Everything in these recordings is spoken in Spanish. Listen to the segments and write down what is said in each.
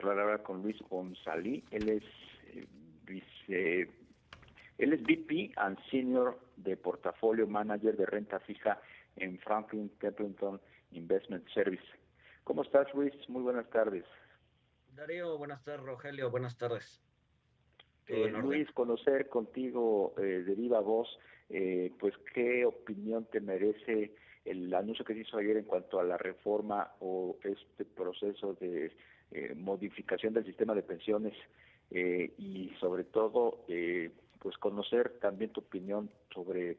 charlar ahora con Luis González. Él es VP and Senior de Portafolio Manager de Renta Fija en Franklin Templeton Investment Service. ¿Cómo estás, Luis? Muy buenas tardes. Darío, buenas tardes. Rogelio, buenas tardes. Luis, conocer contigo de viva voz, pues qué opinión te merece el anuncio que se hizo ayer en cuanto a la reforma o este proceso de modificación del sistema de pensiones y sobre todo pues conocer también tu opinión sobre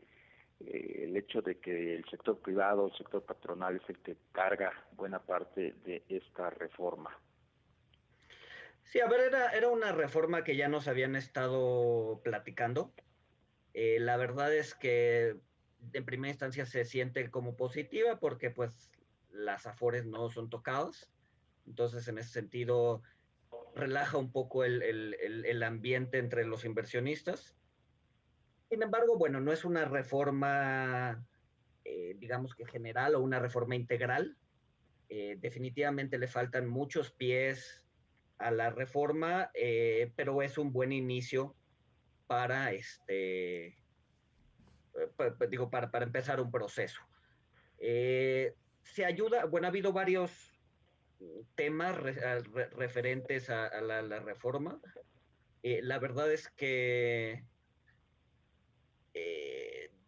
el hecho de que el sector privado, el sector patronal es el que carga buena parte de esta reforma. Sí, a ver, era una reforma que ya nos habían estado platicando. La verdad es que en primera instancia se siente como positiva porque pues las afores no son tocadas. Entonces, en ese sentido, relaja un poco el ambiente entre los inversionistas. Sin embargo, bueno, no es una reforma, digamos que general o una reforma integral. Definitivamente le faltan muchos pies a la reforma, pero es un buen inicio para para empezar un proceso. Se ayuda, bueno, ha habido varios temas referentes a la reforma. La verdad es que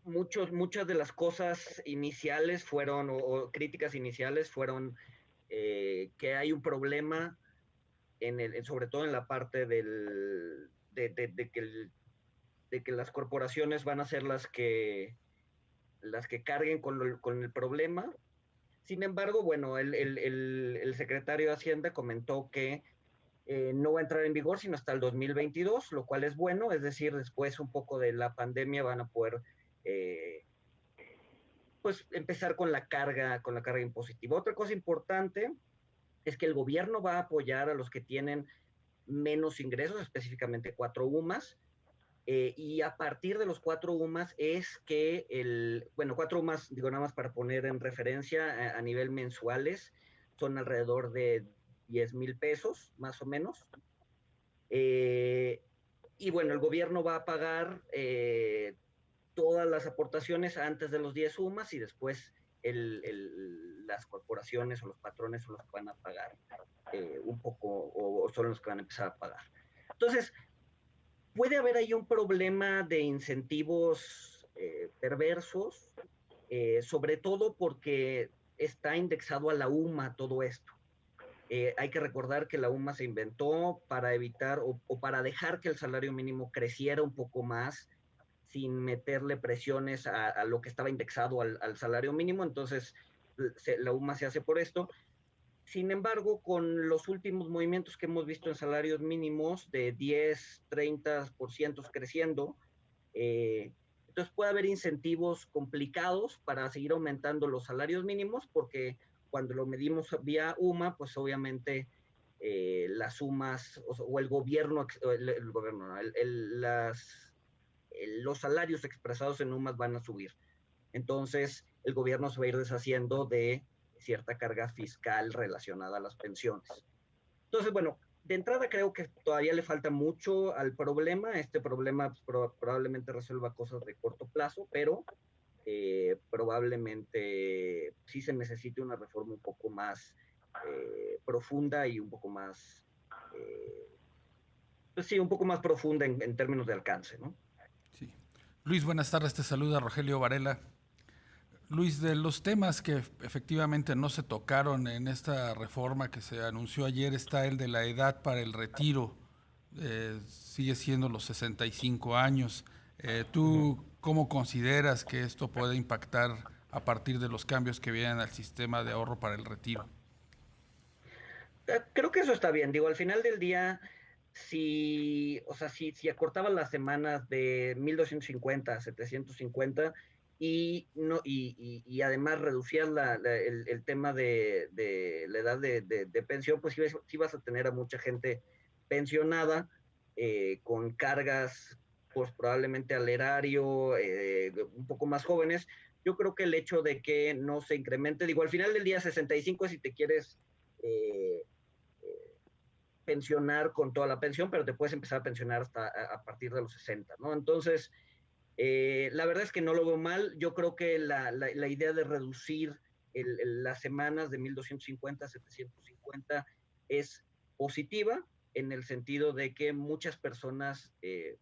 muchas de las cosas iniciales fueron, o críticas iniciales fueron que hay un problema sobre todo en la parte de que las corporaciones van a ser las que carguen con el problema. Sin embargo, bueno, el secretario de Hacienda comentó que no va a entrar en vigor sino hasta el 2022, lo cual es bueno, es decir, después un poco de la pandemia van a poder eh, pues empezar con la carga impositiva. Otra cosa importante es que el gobierno va a apoyar a los que tienen menos ingresos, específicamente 4 UMAS, y a partir de los 4 UMAS es que bueno, 4 UMAS, digo nada más para poner en referencia a nivel mensuales, son alrededor de 10,000 pesos, más o menos. Eh, y bueno, el gobierno va a pagar todas las aportaciones antes de los 10 UMAS y después las corporaciones o los patrones son los que van a pagar un poco o son los que van a empezar a pagar. Entonces, puede haber ahí un problema de incentivos perversos, sobre todo porque está indexado a la UMA todo esto. Hay que recordar que la UMA se inventó para evitar o para dejar que el salario mínimo creciera un poco más sin meterle presiones a lo que estaba indexado al salario mínimo. Entonces, la UMA se hace por esto. Sin embargo, con los últimos movimientos que hemos visto en salarios mínimos de 10, 30% creciendo, entonces puede haber incentivos complicados para seguir aumentando los salarios mínimos, porque cuando lo medimos vía UMA, pues obviamente las sumas o el gobierno, el gobierno no, los salarios expresados en UMAS van a subir. Entonces, el gobierno se va a ir deshaciendo de cierta carga fiscal relacionada a las pensiones. Entonces, bueno, de entrada creo que todavía le falta mucho al problema. Este problema pues, probablemente resuelva cosas de corto plazo, pero probablemente sí se necesite una reforma un poco más profunda y un poco más, pues sí, un poco más profunda en términos de alcance, ¿no? Sí. Luis, buenas tardes, te saluda Rogelio Varela. Luis, de los temas que efectivamente no se tocaron en esta reforma que se anunció ayer está el de la edad para el retiro. Sigue siendo los 65 años. ¿Tú cómo consideras que esto puede impactar a partir de los cambios que vienen al sistema de ahorro para el retiro? Creo que eso está bien. Digo, al final del día, si acortaban las semanas de 1250 a 750 y, no, y además reducías el tema de la edad de pensión, pues sí vas a tener a mucha gente pensionada con cargas, pues probablemente al erario, un poco más jóvenes. Yo creo que el hecho de que no se incremente, digo, al final del día 65 si te quieres... Eh, pensionar con toda la pensión, pero te puedes empezar a pensionar hasta a partir de los 60, ¿no? Entonces, la verdad es que no lo veo mal. Yo creo que la idea de reducir las semanas de 1,250 a 750 es positiva, en el sentido de que muchas personas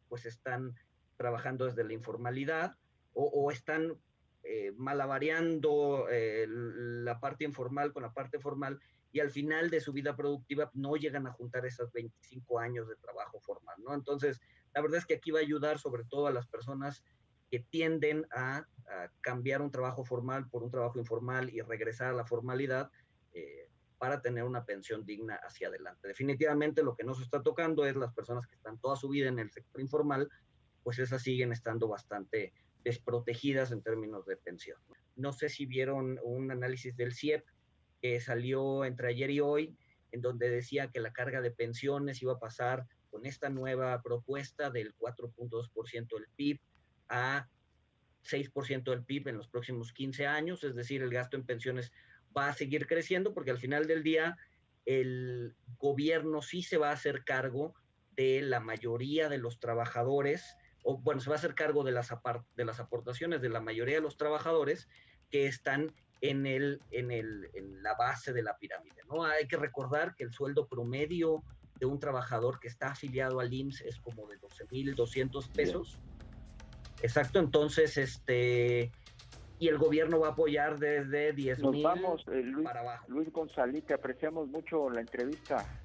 pues están trabajando desde la informalidad o están malabareando la parte informal con la parte formal, y al final de su vida productiva no llegan a juntar esos 25 años de trabajo formal, ¿no? Entonces, la verdad es que aquí va a ayudar sobre todo a las personas que tienden a cambiar un trabajo formal por un trabajo informal y regresar a la formalidad para tener una pensión digna hacia adelante. Definitivamente lo que no se está tocando es las personas que están toda su vida en el sector informal, pues esas siguen estando bastante desprotegidas en términos de pensión. No sé si vieron un análisis del CIEP que salió entre ayer y hoy, en donde decía que la carga de pensiones iba a pasar con esta nueva propuesta del 4.2% del PIB a 6% del PIB en los próximos 15 años, es decir, el gasto en pensiones va a seguir creciendo porque al final del día el gobierno sí se va a hacer cargo de la mayoría de los trabajadores, o bueno, se va a hacer cargo de las aportaciones de la mayoría de los trabajadores que están en la base de la pirámide, ¿no? Hay que recordar que el sueldo promedio de un trabajador que está afiliado al IMSS es como de 12,200 pesos. Bien. Exacto, entonces, y el gobierno va a apoyar desde 10,000 para abajo. Luis González, te apreciamos mucho la entrevista.